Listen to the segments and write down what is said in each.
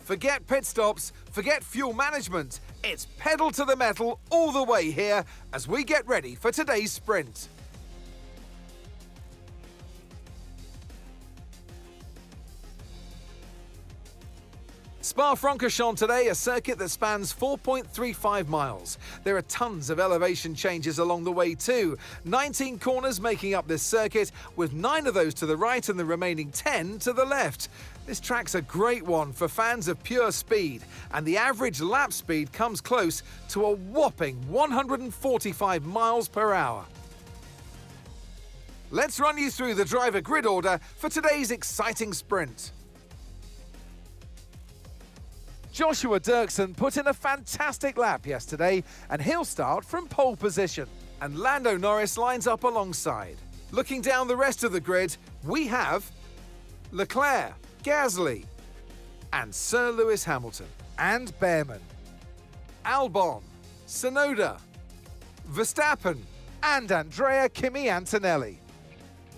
Forget pit stops, forget fuel management. It's pedal to the metal all the way here as we get ready for today's sprint. Spa-Francorchamps today, a circuit that spans 4.35 miles. There are tons of elevation changes along the way too. 19 corners making up this circuit, with 9 of those to the right and the remaining 10 to the left. This track's a great one for fans of pure speed, and the average lap speed comes close to a whopping 145 miles per hour. Let's run you through the driver grid order for today's exciting sprint. Joshua Dirksen put in a fantastic lap yesterday, and he'll start from pole position. And Lando Norris lines up alongside. Looking down the rest of the grid, we have Leclerc, Gasly, and Sir Lewis Hamilton, and Behrman, Albon, Tsunoda, Verstappen, and Andrea Kimi Antonelli,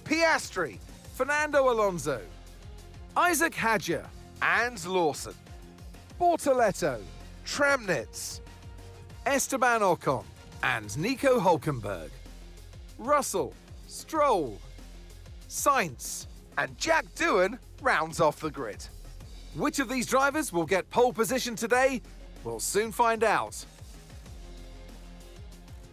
Piastri, Fernando Alonso, Isaac Hadjar, and Lawson, Bortoletto, Tramnitz, Esteban Ocon, and Nico Hülkenberg, Russell, Stroll, Sainz, and Jack Doohan rounds off the grid. Which of these drivers will get pole position today? We'll soon find out.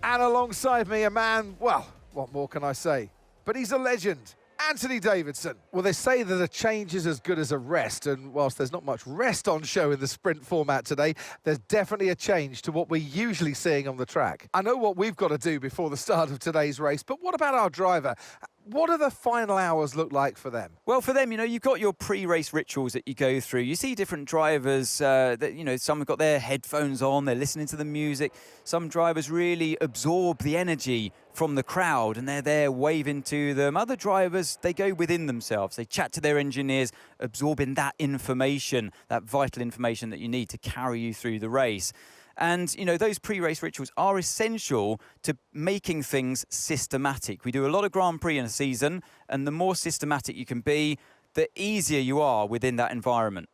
And alongside me, a man, well, what more can I say? But he's a legend. Anthony Davidson. Well, they say that a change is as good as a rest, and whilst there's not much rest on show in the sprint format today, there's definitely a change to what we're usually seeing on the track. I know what we've got to do before the start of today's race, but what about our driver? What do the final hours look like for them? Well, for them, you've got your pre-race rituals that you go through. You see different drivers that, some have got their headphones on, they're listening to the music. Some drivers really absorb the energy from the crowd and they're there waving to them. Other drivers, they go within themselves. They chat to their engineers, absorbing that information, that vital information that you need to carry you through the race. And, those pre-race rituals are essential to making things systematic. We do a lot of Grand Prix in a season, and the more systematic you can be, the easier you are within that environment.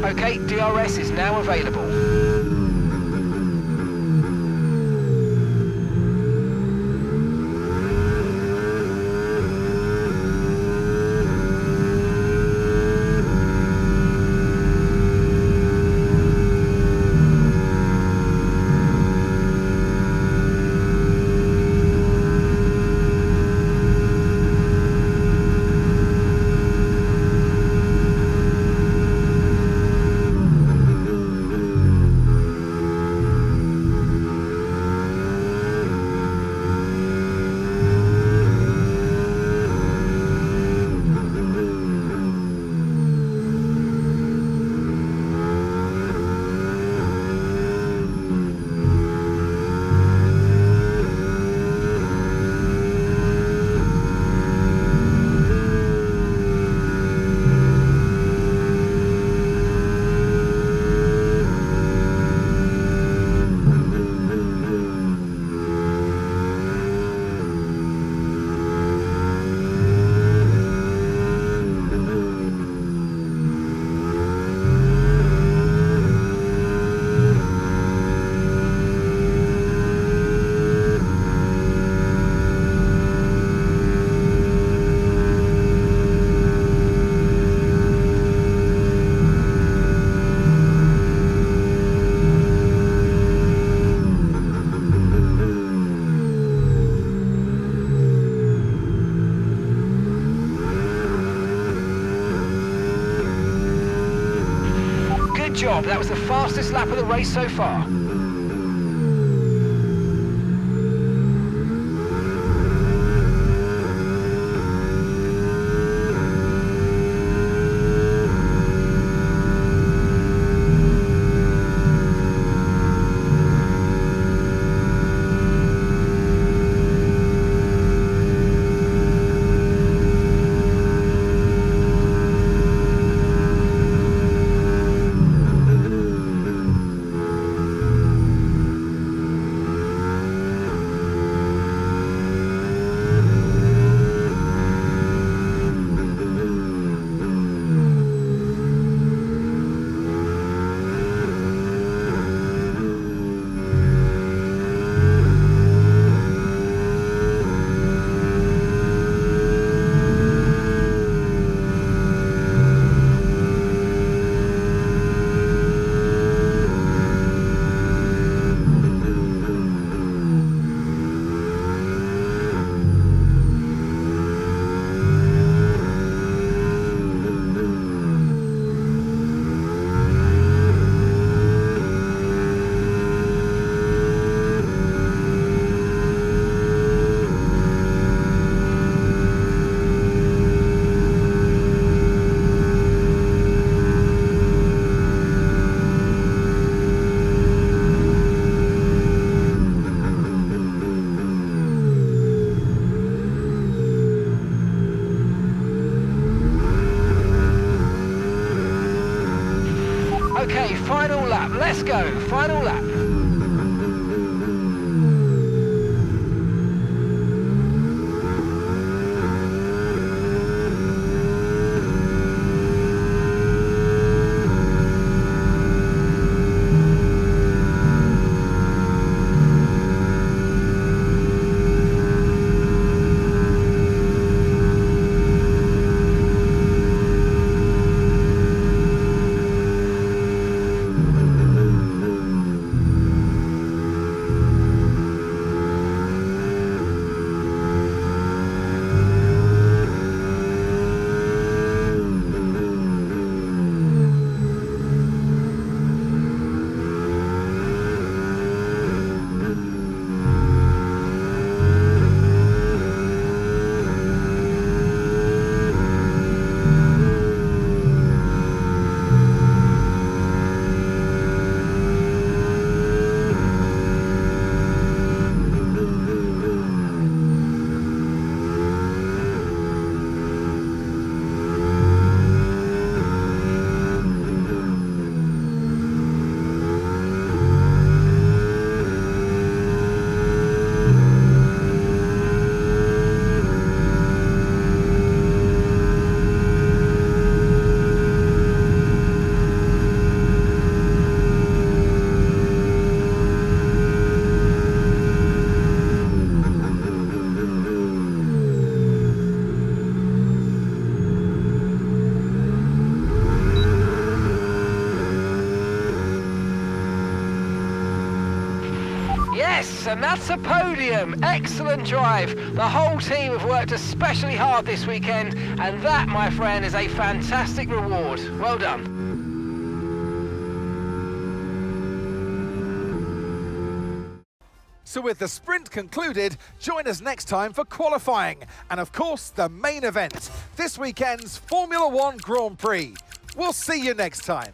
Okay, DRS is now available. job. That was the fastest lap of the race so far. Okay, final lap. Let's go. Final lap. Yes, and that's a podium. Excellent drive. The whole team have worked especially hard this weekend, and that, my friend, is a fantastic reward. Well done. So with the sprint concluded, join us next time for qualifying and, of course, the main event, this weekend's Formula One Grand Prix. We'll see you next time.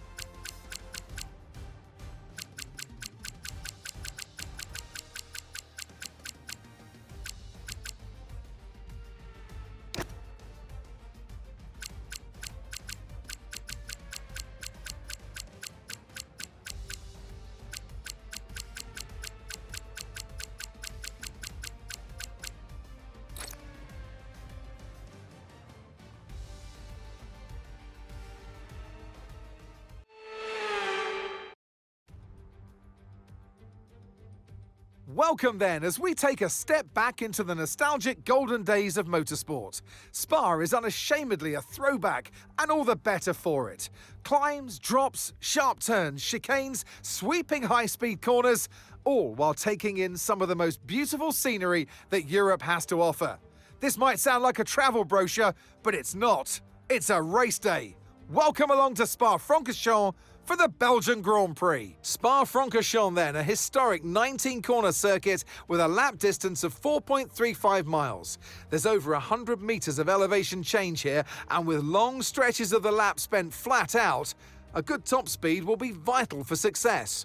Welcome then, as we take a step back into the nostalgic golden days of motorsport. Spa is unashamedly a throwback, and all the better for it. Climbs, drops, sharp turns, chicanes, sweeping high-speed corners, all while taking in some of the most beautiful scenery that Europe has to offer. This might sound like a travel brochure, but it's not. It's a race day. Welcome along to Spa-Francorchamps for the Belgian Grand Prix. Spa-Francorchamps then, a historic 19-corner circuit with a lap distance of 4.35 miles. There's over 100 metres of elevation change here, and with long stretches of the lap spent flat out, a good top speed will be vital for success.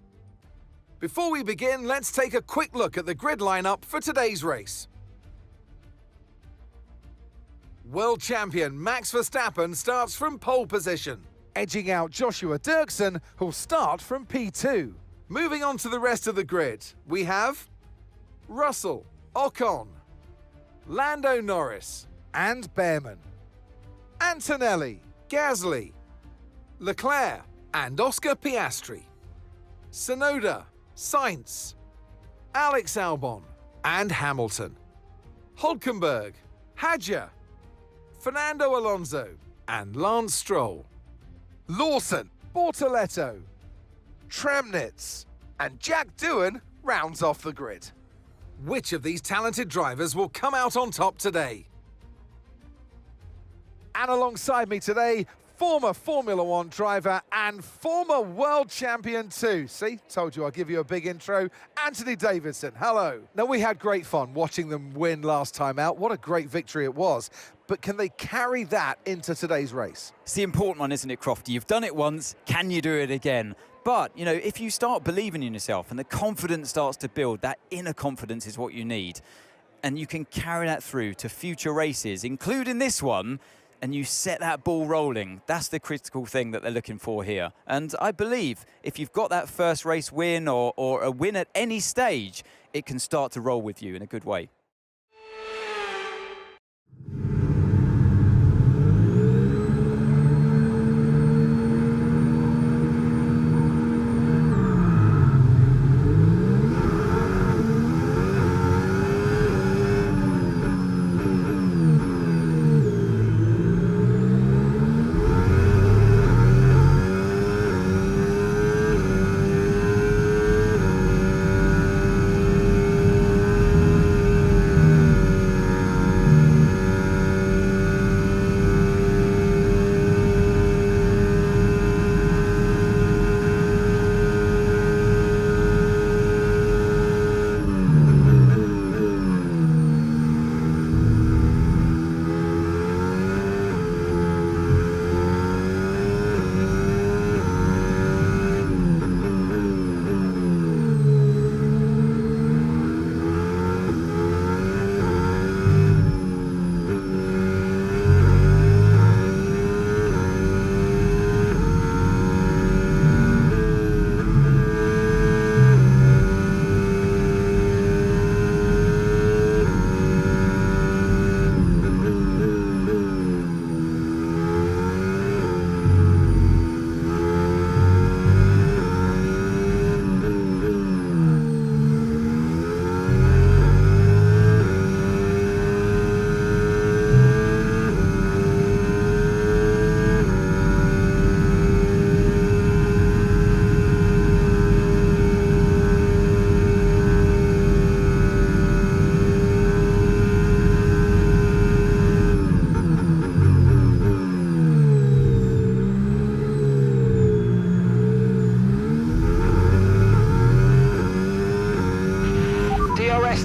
Before we begin, let's take a quick look at the grid lineup for today's race. World champion Max Verstappen starts from pole position, edging out Joshua Dirksen, who'll start from P2. Moving on to the rest of the grid, we have Russell, Ocon, Lando Norris and Behrman, Antonelli, Gasly, Leclerc and Oscar Piastri, Tsunoda, Sainz, Alex Albon and Hamilton, Hülkenberg, Hadjar, Fernando Alonso and Lance Stroll, Lawson, Bortoletto, Tramnitz and Jack Doohan rounds off the grid. Which of these talented drivers will come out on top today? And alongside me today, former Formula One driver and former world champion too. See, told you I'll give you a big intro. Anthony Davidson, hello. Now, we had great fun watching them win last time out. What a great victory it was. But can they carry that into today's race? It's the important one, isn't it, Crofty? You've done it once, can you do it again? But, you know, if you start believing in yourself and the confidence starts to build, that inner confidence is what you need. And you can carry that through to future races, including this one, and you set that ball rolling. That's the critical thing that they're looking for here. And I believe if you've got that first race win or a win at any stage, it can start to roll with you in a good way.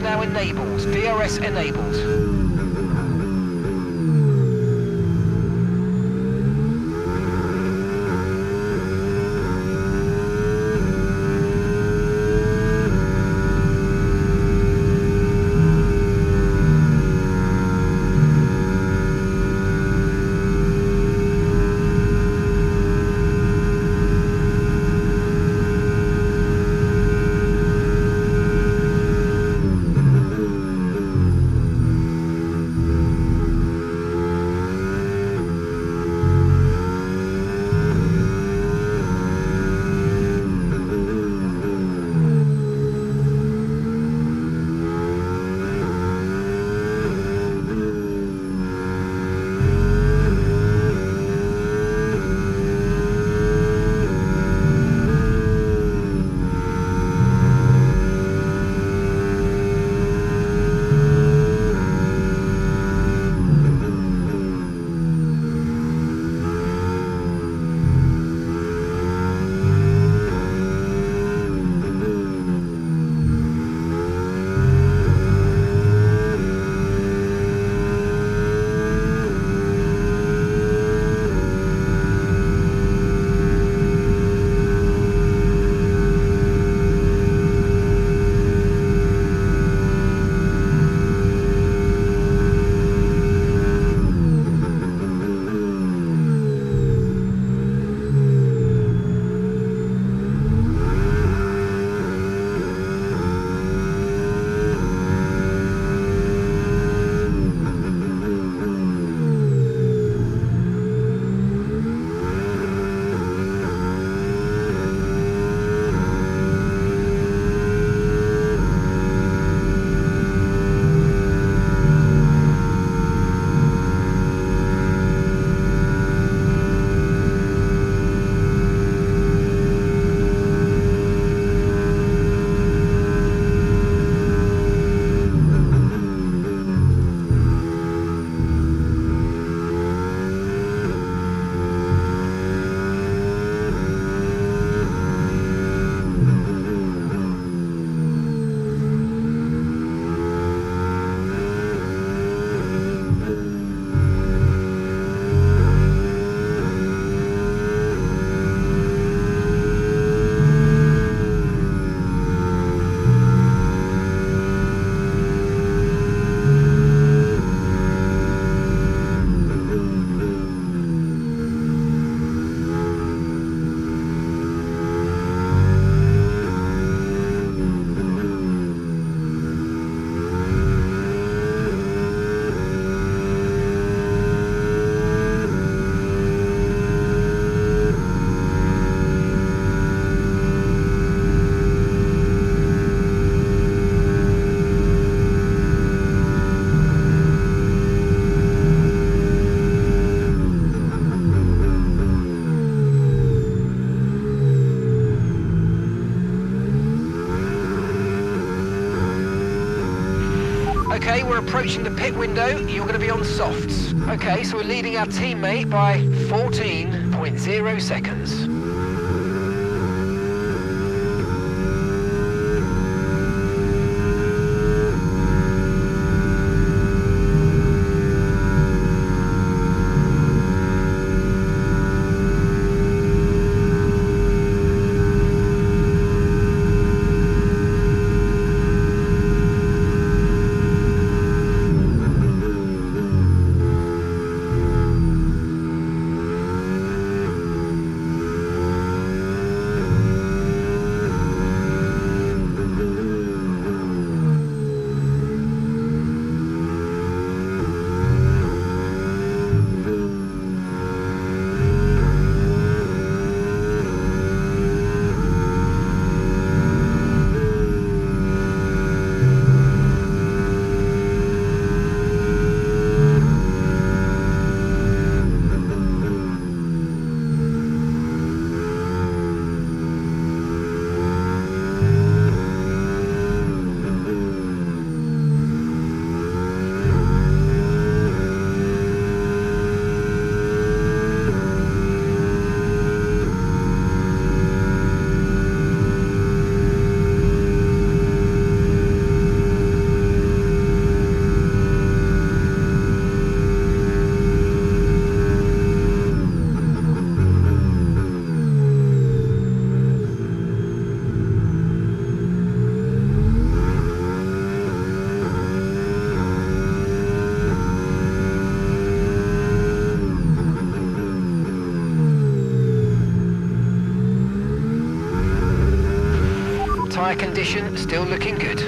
Now enabled. DRS enabled. Okay, we're approaching the pit window. You're going to be on softs. Okay, so we're leading our teammate by 14.0 seconds. Tyre condition still looking good.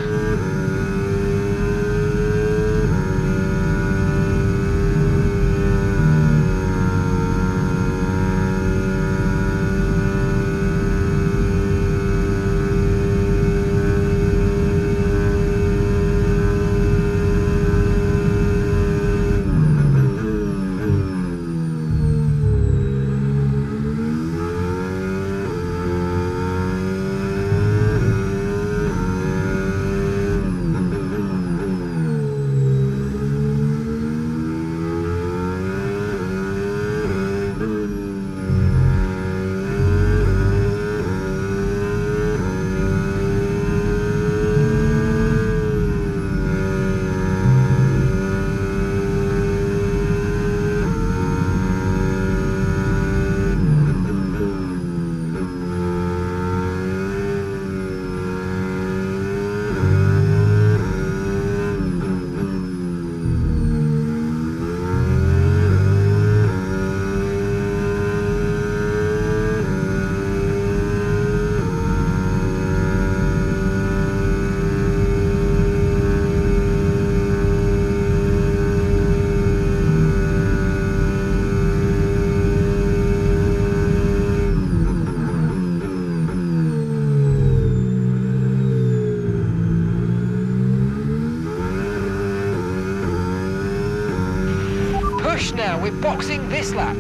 Now we're boxing this lap.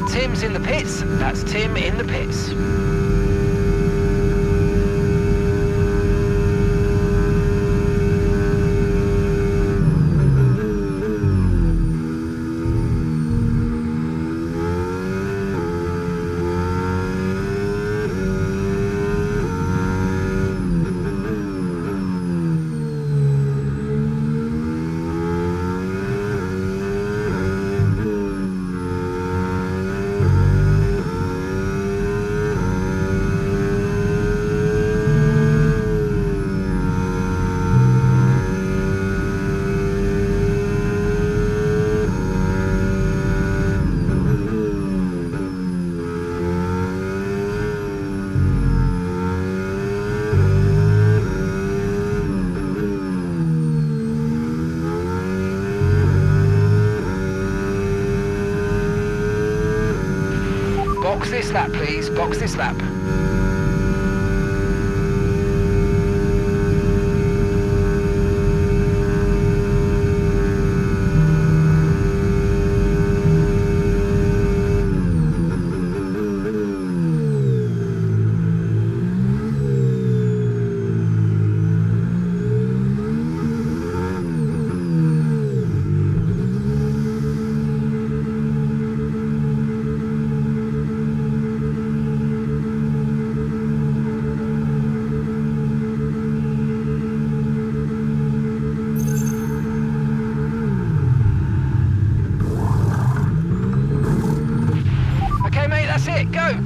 Tim's in the pits. That's Tim in the pits. Box this lap, please. Box this lap.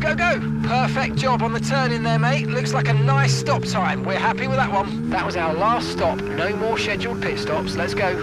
Go, go. Perfect job on the turn in there, mate. Looks like a nice stop time. We're happy with that one. That was our last stop. No more scheduled pit stops. Let's go.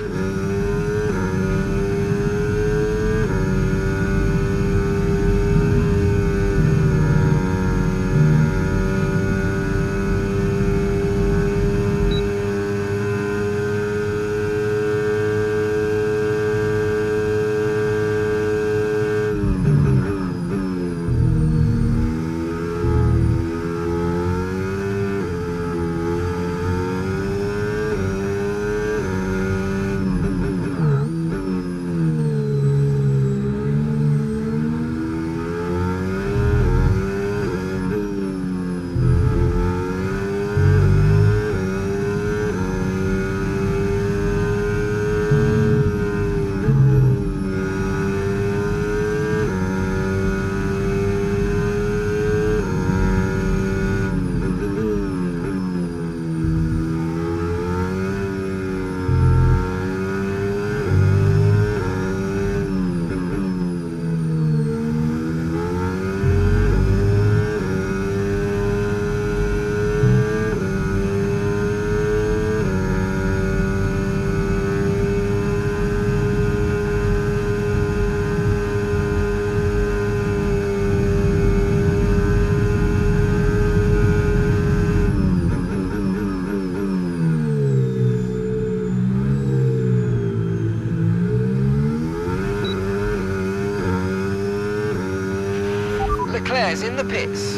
Leclerc's in the pits.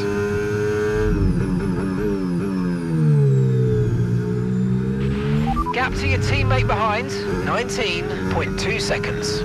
Gap to your teammate behind, 19.2 seconds.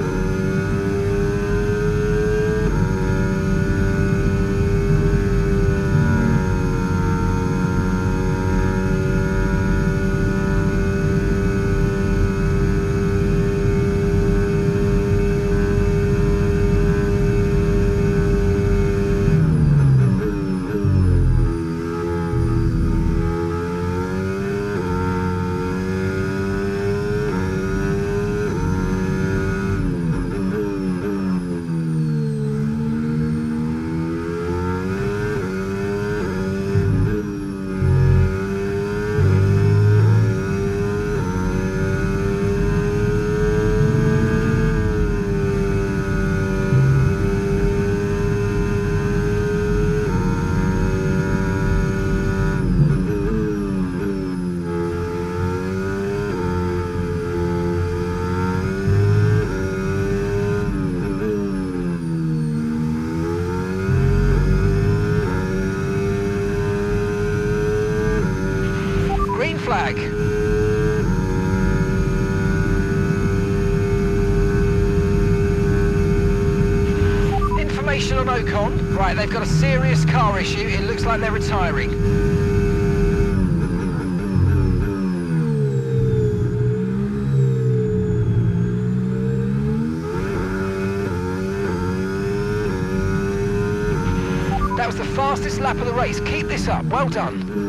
Flag. Information on Ocon. Right, they've got a serious car issue. It looks like they're retiring. That was the fastest lap of the race. Keep this up. Well done.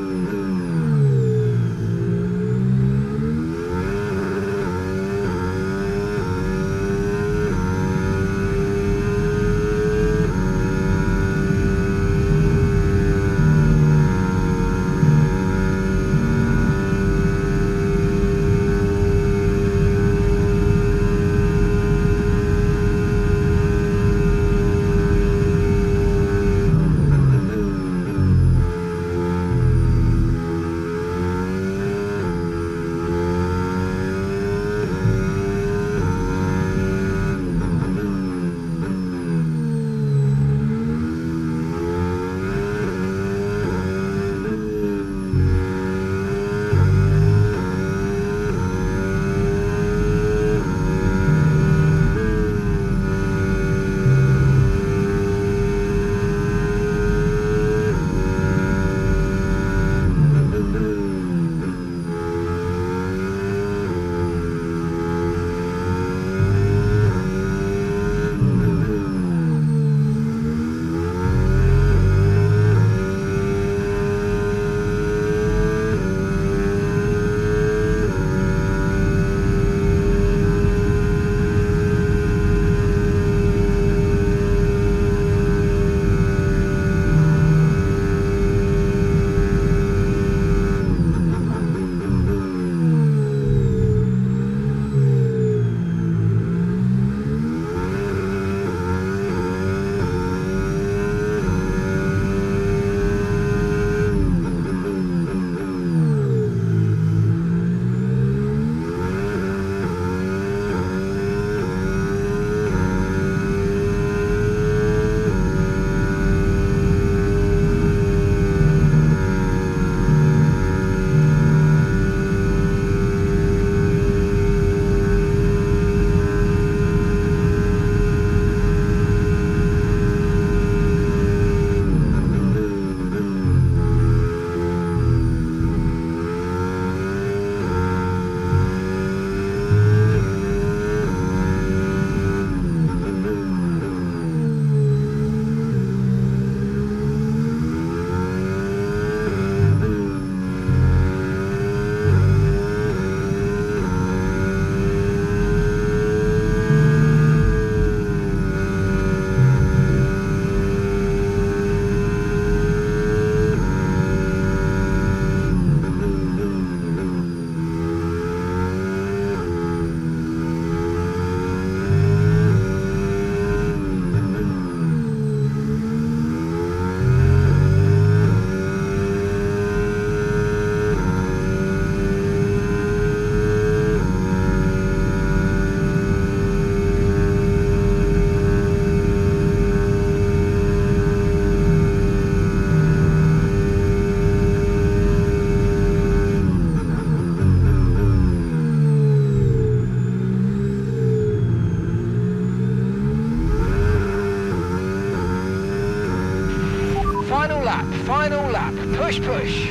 Final lap, final lap. Push, push.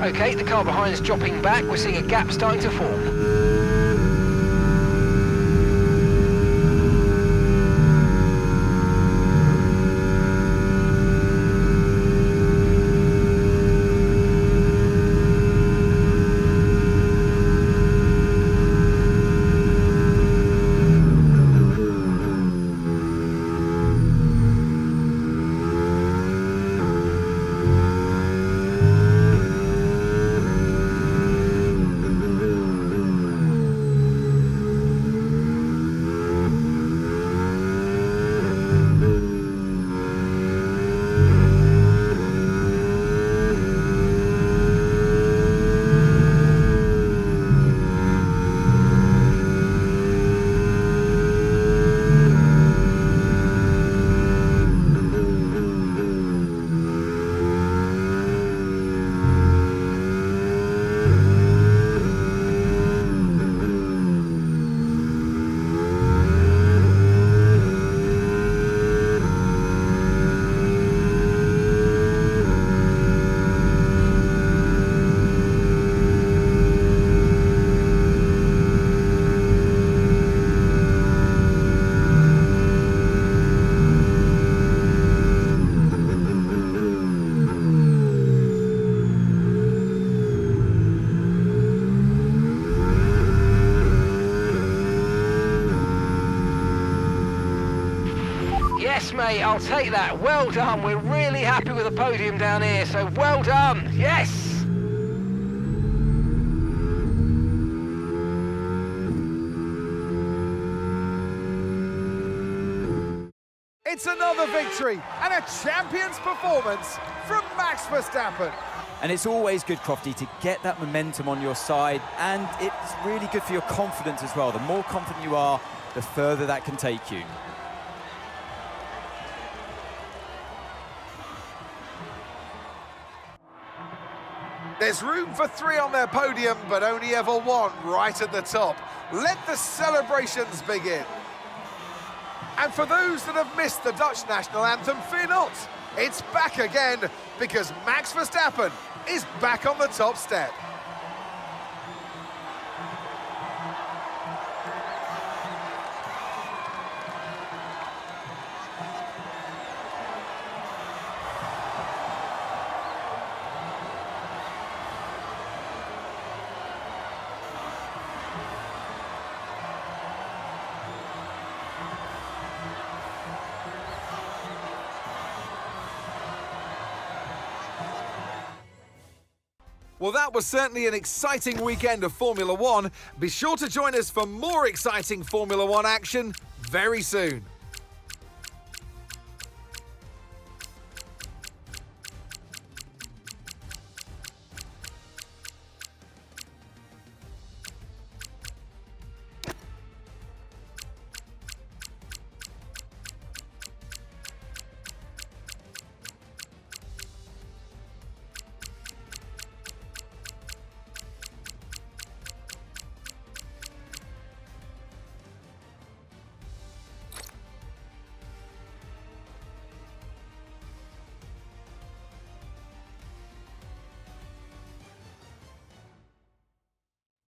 Okay, the car behind is dropping back. We're seeing a gap starting to form. Yes, mate, I'll take that. Well done. We're really happy with the podium down here, so well done. Yes! It's another victory and a champion's performance from Max Verstappen. And it's always good, Crofty, to get that momentum on your side, and it's really good for your confidence as well. The more confident you are, the further that can take you. There's room for 3 on their podium, but only ever 1 right at the top. Let the celebrations begin. And for those that have missed the Dutch national anthem, fear not. It's back again, because Max Verstappen is back on the top step. Well, that was certainly an exciting weekend of Formula One. Be sure to join us for more exciting Formula One action very soon.